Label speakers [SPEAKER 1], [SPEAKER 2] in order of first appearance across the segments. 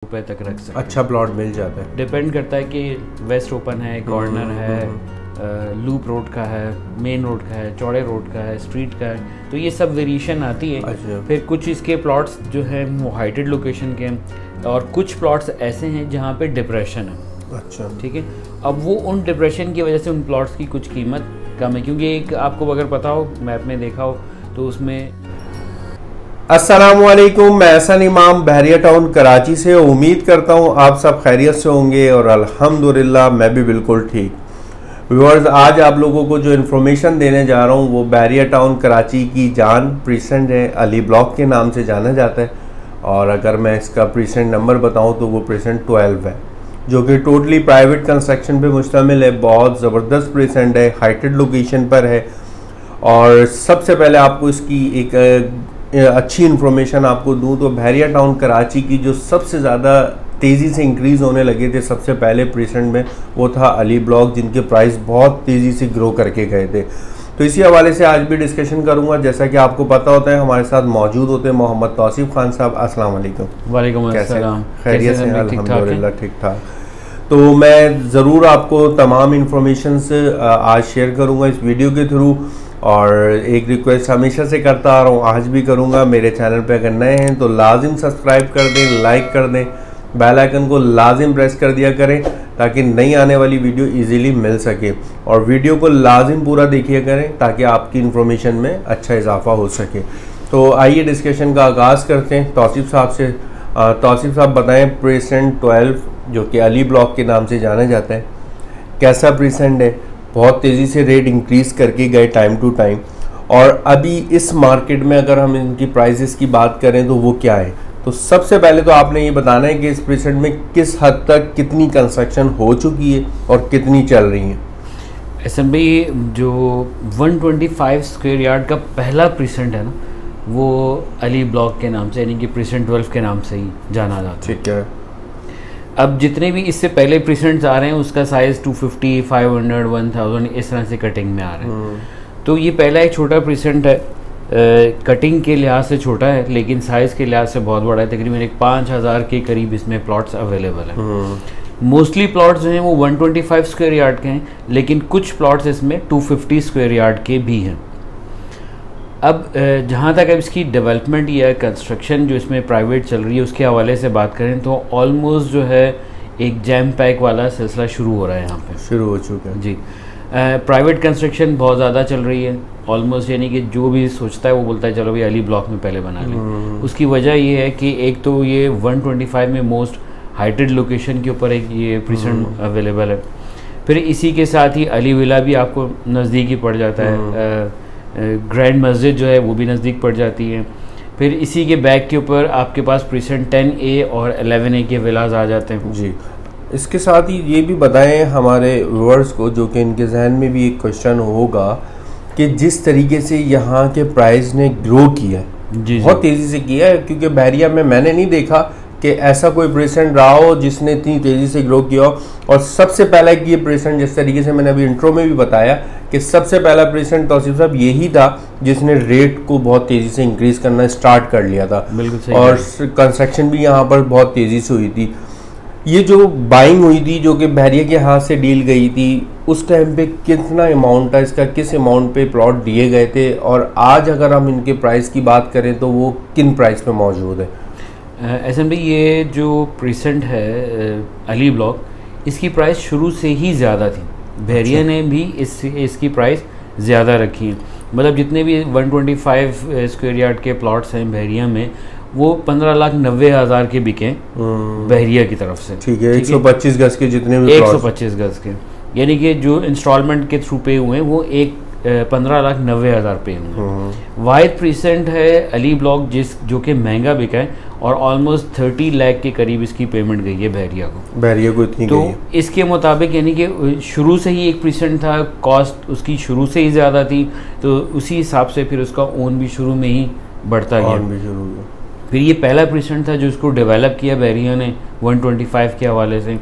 [SPEAKER 1] रुपए तक रख सकते हैं।
[SPEAKER 2] अच्छा प्लॉट मिल जाता है।
[SPEAKER 1] डिपेंड करता है कि वेस्ट ओपन है, कॉर्नर है, लूप रोड का है, मेन रोड का है, चौड़े रोड का है, स्ट्रीट का है, तो ये सब वेरिएशन आती है।
[SPEAKER 2] अच्छा।
[SPEAKER 1] फिर कुछ इसके प्लॉट्स जो है वो हाइटेड लोकेशन के हैं और कुछ प्लॉट्स ऐसे हैं जहाँ पे डिप्रेशन है।
[SPEAKER 2] अच्छा,
[SPEAKER 1] ठीक है। अब वो उन डिप्रेशन की वजह से उन प्लॉट्स की कुछ कीमत कम है, क्योंकि एक आपको अगर पता हो, मैप में देखा हो तो उसमें
[SPEAKER 2] अस्सलामुअलैकुम, मैं एहसन इमाम बहरिया टाउन कराची से उम्मीद करता हूँ आप सब खैरियत से होंगे और अल्हम्दुलिल्लाह मैं भी बिल्कुल ठीक। व्यूअर्स, आज आप लोगों को जो इन्फॉर्मेशन देने जा रहा हूँ वो बहरिया टाउन कराची की जान प्रीसेंट है, अली ब्लॉक के नाम से जाना जाता है। और अगर मैं इसका प्रीसेंट नंबर बताऊँ तो वो प्रीसेंट 12 है, जो कि टोटली प्राइवेट कंस्ट्रक्शन पे मुश्तमिल है। बहुत ज़बरदस्त प्रीसेंट है, हाइटेड लोकेशन पर है। और सबसे पहले आपको इसकी एक अच्छी इन्फॉर्मेशन आपको दूं तो बहरिया टाउन कराची की जो सबसे ज़्यादा तेज़ी से इंक्रीज़ होने लगे थे सबसे पहले प्रीसेंट में, वो था अली ब्लॉक, जिनके प्राइस बहुत तेज़ी से ग्रो करके गए थे। तो इसी हवाले से आज भी डिस्कशन करूंगा। जैसा कि आपको पता होता है हमारे साथ मौजूद होते हैं मोहम्मद तौसीफ खान साहब। अस्सलाम वालेकुम।
[SPEAKER 1] वालेकुम अस्सलाम।
[SPEAKER 2] खैरियत से? अल्हम्दुलिल्लाह ठीक ठाक। तो मैं ज़रूर आपको तमाम इंफॉर्मेशन आज शेयर करूँगा इस वीडियो के थ्रू। और एक रिक्वेस्ट हमेशा से करता आ रहा हूँ, आज भी करूँगा, मेरे चैनल पे अगर नए हैं तो लाजिम सब्सक्राइब कर दें, लाइक कर दें, बेल आइकन को लाजिम प्रेस कर दिया करें ताकि नई आने वाली वीडियो इजीली मिल सके। और वीडियो को लाजिम पूरा देखिए करें ताकि आपकी इन्फॉर्मेशन में अच्छा इजाफा हो सके। तो आइए डिस्कशन का आगाज़ करते हैं तौसीफ साहब से। तौसीफ साहब बताएं, प्रीसेंट 12 जो कि अली ब्लॉक के नाम से जाना जाता है, कैसा प्रीसेंट है? बहुत तेज़ी से रेट इंक्रीज़ करके गए टाइम टू टाइम, और अभी इस मार्केट में अगर हम इनकी प्राइसेस की बात करें तो वो क्या है? तो सबसे पहले तो आपने ये बताना है कि इस प्रीसेंट में किस हद तक कितनी कंस्ट्रक्शन हो चुकी है और कितनी चल रही है।
[SPEAKER 1] एसएम भाई, जो 125 स्क्वायर यार्ड का पहला प्रीसेंट है ना, वो अली ब्लॉक के नाम से यानी कि प्रीसेंट 12 के नाम से ही जाना जाता है।
[SPEAKER 2] ठीक है।
[SPEAKER 1] अब जितने भी इससे पहले प्रीसेंट्स आ रहे हैं उसका साइज़ 250, 500, 1000 इस तरह से कटिंग में आ रहे हैं। तो ये पहला एक छोटा प्रीसेंट है, कटिंग के लिहाज से छोटा है लेकिन साइज़ के लिहाज से बहुत बड़ा है। तकरीबन एक 5000 के करीब इसमें प्लॉट्स अवेलेबल हैं। मोस्टली प्लॉट्स जो हैं वो 125 स्क्वायर यार्ड के हैं, लेकिन कुछ प्लॉट्स इसमें 250 स्क्वायर यार्ड के भी हैं। अब जहाँ तक अब इसकी डेवलपमेंट या कंस्ट्रक्शन जो इसमें प्राइवेट चल रही है उसके हवाले से बात करें तो ऑलमोस्ट जो है एक जैम पैक वाला सिलसिला शुरू हो रहा है, यहाँ पे
[SPEAKER 2] शुरू हो चुका है।
[SPEAKER 1] जी। प्राइवेट कंस्ट्रक्शन बहुत ज़्यादा चल रही है ऑलमोस्ट, यानी कि जो भी सोचता है वो बोलता है चलो भाई अली ब्लॉक में पहले बना लें। उसकी वजह ये है कि एक तो ये 125 में मोस्ट हाइटेड लोकेशन के ऊपर एक ये प्रीसेंट अवेलेबल है। फिर इसी के साथ ही अली विला भी आपको नज़दीक ही पड़ जाता है, ग्रैंड मस्जिद जो है वो भी नज़दीक पड़ जाती है। फिर इसी के बैक के ऊपर आपके पास प्रीसेंट 10A और 11A के विलाज आ जाते हैं।
[SPEAKER 2] जी। इसके साथ ही ये भी बताएं हमारे व्यूअर्स को, जो कि इनके जहन में भी एक क्वेश्चन होगा कि जिस तरीके से यहाँ के प्राइस ने ग्रो किया है, बहुत तेज़ी से किया है, क्योंकि बहरिया में मैंने नहीं देखा कि ऐसा कोई प्रेजेंट रहा हो जिसने इतनी तेज़ी से ग्रो किया हो। और सबसे पहला ये प्रेजेंट, जिस तरीके से मैंने अभी इंट्रो में भी बताया कि सबसे पहला प्रेजेंट तौसीफ साहब यही था जिसने रेट को बहुत तेज़ी से इंक्रीज़ करना स्टार्ट कर लिया था।
[SPEAKER 1] बिल्कुल सही।
[SPEAKER 2] और कंस्ट्रक्शन भी यहाँ पर बहुत तेज़ी से हुई थी। ये जो बाइंग हुई थी जो कि बहरिया के हाथ से डील गई थी, उस टाइम पे कितना अमाउंट था इसका, किस अमाउंट पे प्लॉट दिए गए थे, और आज अगर हम इनके प्राइस की बात करें तो वो किन प्राइस पे मौजूद है?
[SPEAKER 1] एसएम भाई, ये जो प्रीसेंट है अली ब्लॉक, इसकी प्राइस शुरू से ही ज़्यादा थी। बहरिया ने भी इसकी प्राइस ज़्यादा रखी है। मतलब जितने भी 125 स्क्वायर यार्ड के प्लॉट्स हैं बहरिया में, वो 15,90,000 के बिके बहरिया की तरफ से।
[SPEAKER 2] ठीक है। 125 गज के जितने भी
[SPEAKER 1] 125 गज के, यानी कि जो इंस्टॉलमेंट के थ्रू पे हुए हैं वो 15,90,000 पे हुए। वाइड प्रीसेंट है अली ब्लॉक जो कि महंगा बिका है और ऑलमोस्ट 30 लाख के करीब इसकी पेमेंट गई है बहरिया को
[SPEAKER 2] इतनी
[SPEAKER 1] तो
[SPEAKER 2] गई है।
[SPEAKER 1] इसके मुताबिक यानी कि शुरू से ही एक प्रीसेंट था, कॉस्ट उसकी शुरू से ही ज़्यादा थी, तो उसी हिसाब से फिर उसका ओन भी शुरू में ही बढ़ता गया। फिर ये पहला प्रेसिडेंट था जो इसको डेवलप किया बैरिया ने 125 के हवाले से।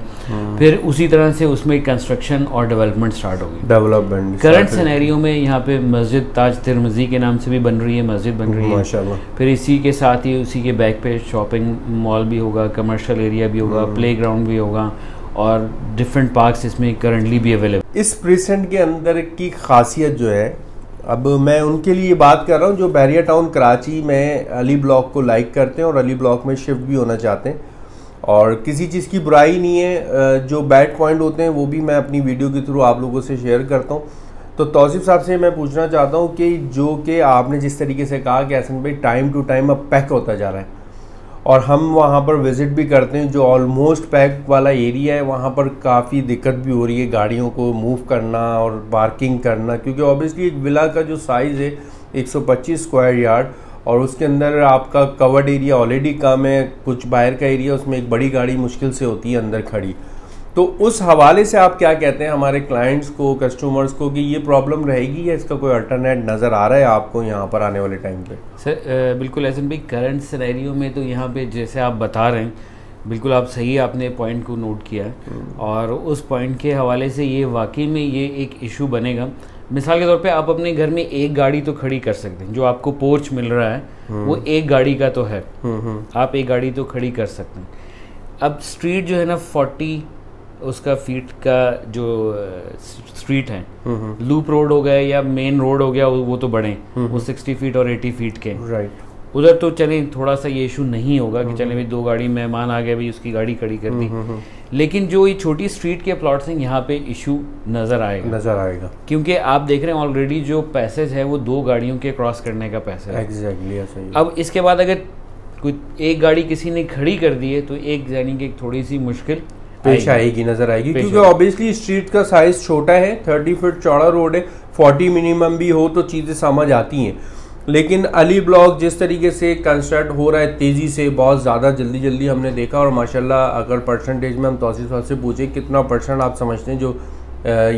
[SPEAKER 1] फिर उसी तरह से उसमें कंस्ट्रक्शन और डेवलपमेंट स्टार्ट हो गई।
[SPEAKER 2] डेवलपमेंट
[SPEAKER 1] करंट सिनेरियो में यहाँ पे मस्जिद ताज तिरमिज़ी के नाम से भी बन रही है, मस्जिद बन रही है
[SPEAKER 2] माशाल्लाह।
[SPEAKER 1] फिर इसी के साथ ही उसी के बैक पे शॉपिंग मॉल भी होगा, कमर्शियल एरिया भी होगा, प्लेग्राउंड भी होगा और डिफरेंट पार्क्स इसमें करंटली भी अवेलेबल।
[SPEAKER 2] इस प्रेसिडेंट के अंदर की खासियत जो है, अब मैं उनके लिए बात कर रहा हूँ जो बैरिया टाउन कराची में अली ब्लॉक को लाइक करते हैं और अली ब्लॉक में शिफ्ट भी होना चाहते हैं, और किसी चीज़ की बुराई नहीं है। जो बैड पॉइंट होते हैं वो भी मैं अपनी वीडियो के थ्रू आप लोगों से शेयर करता हूँ। तो तौसीफ साहब से मैं पूछना चाहता हूँ कि जो कि आपने जिस तरीके से कहा कि हसन भाई टाइम टू टाइम अब पैक होता जा रहा है और हम वहाँ पर विज़िट भी करते हैं, जो ऑलमोस्ट पैक वाला एरिया है वहाँ पर काफ़ी दिक्कत भी हो रही है गाड़ियों को मूव करना और पार्किंग करना, क्योंकि ऑब्वियसली एक विला का जो साइज़ है 125 स्क्वायर यार्ड और उसके अंदर आपका कवर्ड एरिया ऑलरेडी कम है, कुछ बाहर का एरिया, उसमें एक बड़ी गाड़ी मुश्किल से होती है अंदर खड़ी। तो उस हवाले से आप क्या कहते हैं हमारे क्लाइंट्स को, कस्टमर्स को, कि ये प्रॉब्लम रहेगी या इसका कोई अल्टरनेट नज़र आ रहा है आपको यहाँ पर आने वाले टाइम पे?
[SPEAKER 1] सर बिल्कुल हसन भाई, करंट सिनेरियो में तो यहाँ पे जैसे आप बता रहे हैं बिल्कुल आप सही आपने पॉइंट को नोट किया है और उस पॉइंट के हवाले से ये वाकई में ये एक इशू बनेगा। मिसाल के तौर पे आप अपने घर में एक गाड़ी तो खड़ी कर सकते हैं, जो आपको पोर्च मिल रहा है वो एक गाड़ी का तो है, आप एक गाड़ी तो खड़ी कर सकते हैं। अब स्ट्रीट जो है ना 40 उसका फीट का जो स्ट्रीट है, लूप रोड हो गया या मेन रोड हो गया वो तो बड़े वो 60 फीट और 80 फीट के,
[SPEAKER 2] राइट।
[SPEAKER 1] उधर तो चले थोड़ा सा ये इशू नहीं होगा कि चले भाई दो गाड़ी मेहमान आ गए भाई उसकी गाड़ी खड़ी कर दी, लेकिन जो ये छोटी स्ट्रीट के प्लॉट्स हैं यहाँ पे इशू नज़र आएगा क्योंकि आप देख रहे हैं ऑलरेडी जो पैसेज है वो दो गाड़ियों के क्रॉस करने का पैसेज है।
[SPEAKER 2] एग्जैक्टली।
[SPEAKER 1] अब इसके बाद अगर कोई एक गाड़ी किसी ने खड़ी कर दी है तो एक यानी कि थोड़ी सी मुश्किल
[SPEAKER 2] पेश आएगी, नजर आएगी, क्योंकि ऑब्वियसली स्ट्रीट का साइज छोटा है, 30 फीट चौड़ा रोड है, 40 मिनिमम भी हो तो चीज़ें समझ आती हैं। लेकिन अली ब्लॉक जिस तरीके से कंस्ट्रक्ट हो रहा है तेज़ी से, बहुत ज़्यादा जल्दी हमने देखा, और माशाल्लाह अगर परसेंटेज में हम तौसीफ साहब से पूछे कितना परसेंट आप समझते हैं जो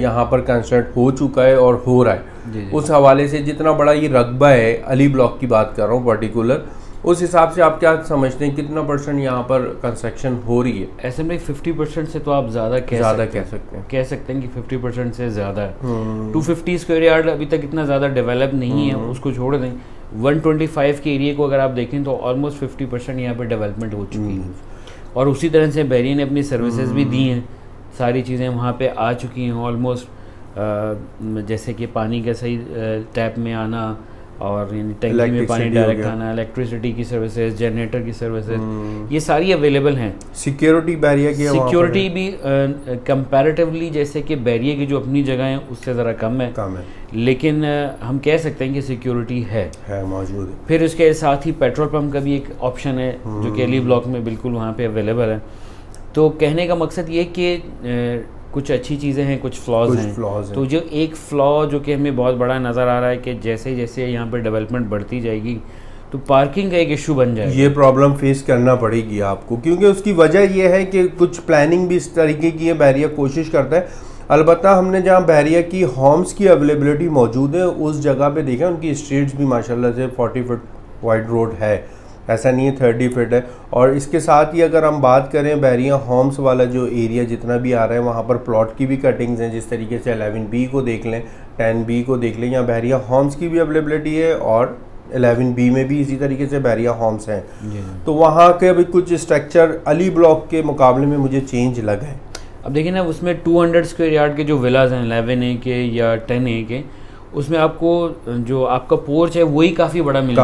[SPEAKER 2] यहाँ पर कंस्ट्रक्ट हो चुका है और हो रहा है, उस हवाले से जितना बड़ा ये रकबा है, अली ब्लॉक की बात कर रहा हूँ पर्टिकुलर, उस हिसाब से आप क्या समझते हैं कितना परसेंट यहाँ पर कंस्ट्रक्शन हो रही है?
[SPEAKER 1] ऐसे में 50% से तो आप ज़्यादा कह सकते हैं कि 50% से ज़्यादा है। 250 स्क्वायर यार्ड अभी तक इतना ज़्यादा डेवलप नहीं है, उसको छोड़ दें। 125 के एरिया को अगर आप देखें तो ऑलमोस्ट 50% यहाँ पर डेवलपमेंट हो चुकी है, और उसी तरह से बैरिया ने अपनी सर्विसेज भी दी हैं, सारी चीज़ें वहाँ पर आ चुकी हैं ऑलमोस्ट, जैसे कि पानी का सही टैप में आना और यानी टैंकी में पानी डायरेक्ट आना, इलेक्ट्रिसिटी की सर्विसेज, जनरेटर की सर्विसेज, ये सारी अवेलेबल हैं।
[SPEAKER 2] सिक्योरिटी बैरिया की
[SPEAKER 1] सिक्योरिटी भी कंपैरेटिवली जैसे कि बैरिया की जो अपनी जगह है उससे ज़रा कम है, लेकिन हम कह सकते हैं कि सिक्योरिटी है
[SPEAKER 2] मौजूद है।
[SPEAKER 1] फिर उसके साथ ही पेट्रोल पंप का भी एक ऑप्शन है जो कि अली ब्लॉक में बिल्कुल वहाँ पे अवेलेबल है। तो कहने का मकसद ये कि कुछ अच्छी चीज़ें हैं, कुछ फ्लॉज हैं। तो जो एक फ्लॉ जो कि हमें बहुत बड़ा नज़र आ रहा है कि जैसे जैसे यहाँ पर डेवलपमेंट बढ़ती जाएगी तो पार्किंग का एक इशू बन जाएगा।
[SPEAKER 2] ये प्रॉब्लम फेस करना पड़ेगी आपको, क्योंकि उसकी वजह यह है कि कुछ प्लानिंग भी इस तरीके की है, बैरिया कोशिश करता है। अलबत्ता हमने जहाँ बैरिया की होम्स की अवेलेबिलिटी मौजूद है उस जगह पे देखा उनकी स्ट्रीट्स भी माशाल्लाह से 40 फीट वाइड रोड है, ऐसा नहीं है 30 फीट है। और इसके साथ ही अगर हम बात करें बैरिया होम्स वाला जो एरिया जितना भी आ रहा है वहाँ पर प्लॉट की भी कटिंग्स हैं, जिस तरीके से 11B को देख लें, 10B को देख लें, यहाँ बैरिया होम्स की भी अवेलेबिलिटी है और 11B में भी इसी तरीके से बैरिया होम्स हैं। तो वहाँ के अभी कुछ स्ट्रक्चर अली ब्लॉक के मुकाबले में मुझे चेंज लगा है।
[SPEAKER 1] अब देखिए ना, उसमें 200 स्क्वायर यार्ड के जो विलाज हैं 11A के या 10A के, उसमें आपको जो आपका पोर्च है वही काफ़ी बड़ा मिल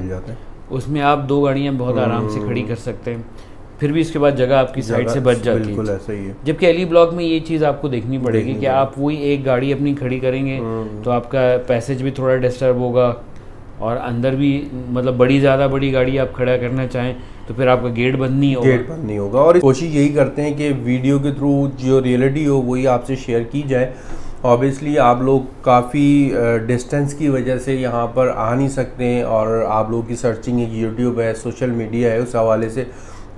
[SPEAKER 2] जाता है।
[SPEAKER 1] उसमें आप दो गाड़ियाँ बहुत आराम से खड़ी कर सकते हैं, फिर भी इसके बाद जगह आपकी साइड से बच जाती है।
[SPEAKER 2] बिल्कुल ऐसा ही है।
[SPEAKER 1] जबकि अली ब्लॉक में ये चीज़ आपको देखनी पड़ेगी कि आप वही एक गाड़ी अपनी खड़ी करेंगे तो आपका पैसेज भी थोड़ा डिस्टर्ब होगा, और अंदर भी मतलब ज़्यादा बड़ी गाड़ी आप खड़ा करना चाहें तो फिर आपका गेट बंद नहीं होगा।
[SPEAKER 2] और कोशिश यही करते हैं कि वीडियो के थ्रू जो रियलिटी हो वही आपसे शेयर की जाए। ऑब्वियसली आप लोग काफ़ी डिस्टेंस की वजह से यहाँ पर आ नहीं सकते हैं, और आप लोगों की सर्चिंग एक यूट्यूब है, सोशल मीडिया है, उस हवाले से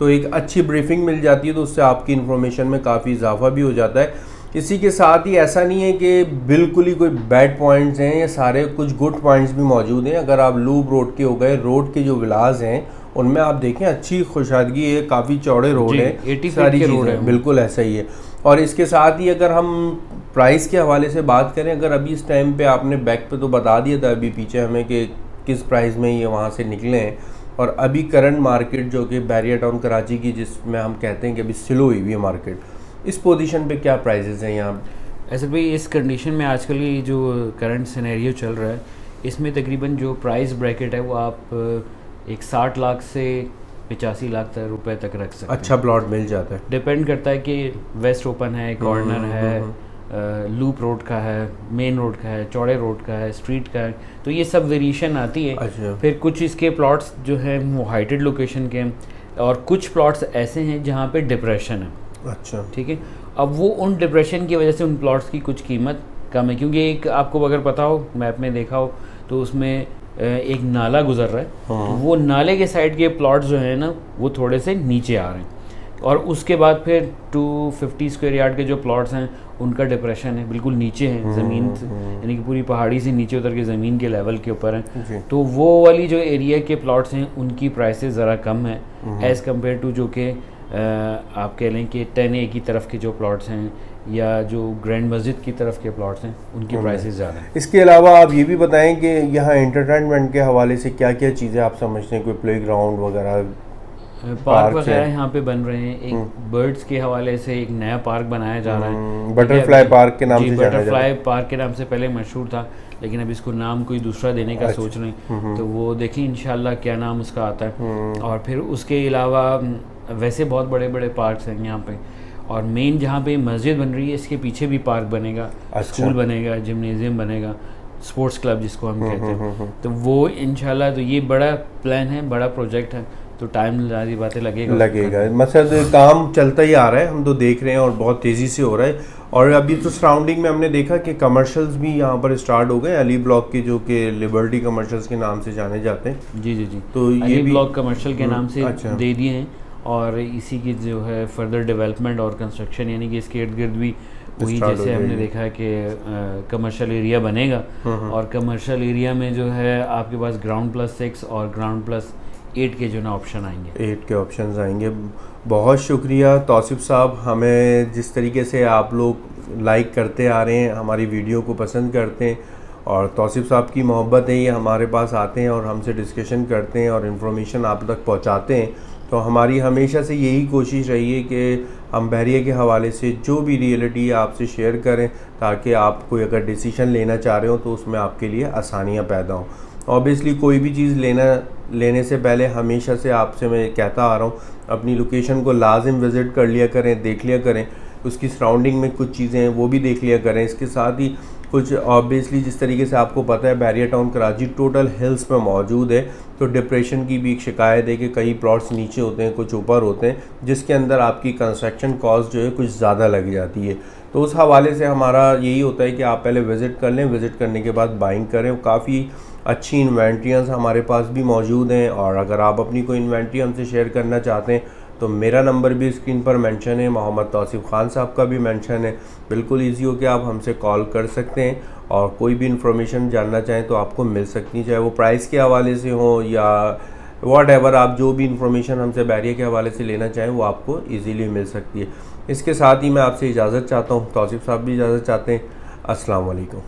[SPEAKER 2] तो एक अच्छी ब्रीफिंग मिल जाती है, तो उससे आपकी इन्फॉर्मेशन में काफ़ी इजाफा भी हो जाता है। इसी के साथ ही ऐसा नहीं है कि बिल्कुल ही कोई बैड पॉइंट्स हैं, ये सारे कुछ गुड पॉइंट्स भी मौजूद हैं। अगर आप लूप रोड के हो गए, रोड के जो विलाज हैं उनमें आप देखें अच्छी खुशहादगी है, काफ़ी चौड़े रोड है, सारी चीज़ें बिल्कुल ऐसा ही है। और इसके साथ ही अगर हम प्राइस के हवाले से बात करें, अगर अभी इस टाइम पे आपने बैक पे तो बता दिया था अभी पीछे हमें कि किस प्राइस में ये वहाँ से निकले हैं, और अभी करंट मार्केट जो कि बैरियर टाउन कराची की, जिसमें हम कहते हैं कि अभी स्लो हुई हुई है मार्केट, इस पोजीशन पे क्या प्राइसेस हैं यहाँ?
[SPEAKER 1] ऐसे भाई इस कंडीशन में आजकल ये जो करंट सिनेरियो चल रहा है, इसमें तकरीबन जो प्राइस ब्रैकेट है वो आप एक 60 लाख से 85 लाख रुपए तक रख सकते हैं।
[SPEAKER 2] अच्छा प्लॉट मिल जाता है,
[SPEAKER 1] डिपेंड करता है कि वेस्ट ओपन है, कॉर्नर है, लूप रोड का है, मेन रोड का है, चौड़े रोड का है, स्ट्रीट का है, तो ये सब वेरिएशन आती है।
[SPEAKER 2] अच्छा।
[SPEAKER 1] फिर कुछ इसके प्लॉट्स जो है वो हाइटेड लोकेशन के हैं, और कुछ प्लॉट्स ऐसे हैं जहाँ पे डिप्रेशन है।
[SPEAKER 2] अच्छा,
[SPEAKER 1] ठीक है। अब वो उन डिप्रेशन की वजह से उन प्लॉट्स की कुछ कीमत कम है, क्योंकि एक आपको अगर पता हो, मैप में देखा हो, तो उसमें एक नाला गुजर रहा है, तो वो नाले के साइड के प्लॉट्स जो है ना वो थोड़े से नीचे आ रहे हैं, और उसके बाद फिर 250 स्क्वायर यार्ड के जो प्लॉट्स हैं उनका डिप्रेशन है, बिल्कुल नीचे हैं ज़मीन से, यानी कि पूरी पहाड़ी से नीचे उतर के ज़मीन के लेवल के ऊपर हैं। तो वो वाली जो एरिया के प्लॉट्स हैं उनकी प्राइसेस ज़रा कम है एज़ कम्पेयर टू जो कि आप कह लें कि 10A की तरफ के जो प्लॉट्स हैं या जो ग्रैंड मस्जिद की तरफ के प्लॉट्स हैं उनकी प्राइसेस ज़्यादा हैं।
[SPEAKER 2] इसके अलावा आप ये भी बताएं कि यहाँ एंटरटेनमेंट के हवाले से क्या क्या चीज़ें आप समझते हैं, कोई प्ले ग्राउंड वगैरह,
[SPEAKER 1] पार्क वगैरह यहाँ पे बन रहे हैं। एक बर्ड्स के हवाले से एक नया पार्क बनाया जा रहा है,
[SPEAKER 2] बटरफ्लाई पार्क के नाम से।
[SPEAKER 1] बटरफ्लाई पार्क के नाम से पहले मशहूर था, लेकिन अब इसको नाम कोई दूसरा देने का सोच रहे हैं, तो वो देखिए इंशाल्लाह क्या नाम उसका आता है। और फिर उसके अलावा वैसे बहुत बड़े बड़े पार्क्स हैं यहाँ पे, और मेन जहाँ पे मस्जिद बन रही है इसके पीछे भी पार्क बनेगा, स्कूल बनेगा, जिम्नेजियम बनेगा, स्पोर्ट्स क्लब जिसको हम कहते हैं, तो वो इंशाल्लाह, तो ये बड़ा प्लान है, बड़ा प्रोजेक्ट है, तो टाइम ज़्यादा बातें लगेगा।
[SPEAKER 2] मतलब काम चलता ही आ रहा है, हम तो देख रहे हैं और बहुत तेज़ी से हो रहा है। और अभी तो सराउंडिंग में हमने देखा कि कमर्शियल्स भी यहाँ पर स्टार्ट हो गए, अली ब्लॉक के, जो कि लिबर्टी कमर्शियल्स के नाम से जाने जाते हैं।
[SPEAKER 1] जी जी जी,
[SPEAKER 2] तो ये
[SPEAKER 1] अली
[SPEAKER 2] भी
[SPEAKER 1] ब्लॉक कमर्शियल के नाम से
[SPEAKER 2] अच्छा।
[SPEAKER 1] दे दिए हैं, और इसी की जो है फर्दर डेवलपमेंट और कंस्ट्रक्शन, यानी कि इसके इर्द गिर्द भी वही जैसे हमने देखा है कि कमर्शियल एरिया बनेगा, और कमर्शियल एरिया में जो है आपके पास ग्राउंड+6 और ग्राउंड+8 के जो ना ऑप्शन आएंगे,
[SPEAKER 2] 8 के ऑप्शंस आएंगे। बहुत शुक्रिया तौसीफ साहब, हमें जिस तरीके से आप लोग लाइक करते आ रहे हैं, हमारी वीडियो को पसंद करते हैं, और तौसीफ साहब की मोहब्बत है, ये हमारे पास आते हैं और हमसे डिस्कशन करते हैं और इन्फॉर्मेशन आप तक पहुंचाते हैं। तो हमारी हमेशा से यही कोशिश रही है कि हम बहरिया के हवाले से जो भी रियलिटी आपसे शेयर करें, ताकि आप कोई अगर डिसीजन लेना चाह रहे हो तो उसमें आपके लिए आसानियाँ पैदा हों। ऑब्वियसली कोई भी चीज़ लेने से पहले हमेशा से आपसे मैं कहता आ रहा हूँ, अपनी लोकेशन को लाजिम विज़िट कर लिया करें, देख लिया करें, उसकी सराउंडिंग में कुछ चीज़ें हैं वो भी देख लिया करें। इसके साथ ही कुछ ऑब्वियसली जिस तरीके से आपको पता है barrier town Karachi total hills में मौजूद है, तो डिप्रेशन की भी एक शिकायत है कि कई प्लॉट्स नीचे होते हैं, कुछ ऊपर होते हैं, जिसके अंदर आपकी कंस्ट्रक्शन कॉस्ट जो है कुछ ज़्यादा लग जाती है। तो उस हवाले से हमारा यही होता है कि आप पहले विज़िट कर लें, विज़िट करने के बाद बाइंग करें। काफ़ी अच्छी इन्वेंट्रियाँ हमारे पास भी मौजूद हैं, और अगर आप अपनी कोई इन्वेंट्री हमसे शेयर करना चाहते हैं तो मेरा नंबर भी स्क्रीन पर मेंशन है, मोहम्मद तौसीफ खान साहब का भी मेंशन है। बिल्कुल ईजी हो कि आप हमसे कॉल कर सकते हैं, और कोई भी इन्फॉर्मेशन जानना चाहें तो आपको मिल सकती है, चाहे वो प्राइस के हवाले से हो या व्हाटएवर, आप जो भी इन्फॉर्मेशन हमसे बैरियर के हवाले से लेना चाहें वो आपको ईजीली मिल सकती है। इसके साथ ही मैं आपसे इजाज़त चाहता हूँ, तौसीफ साहब भी इजाज़त चाहते हैं। अस्सलाम वालेकुम।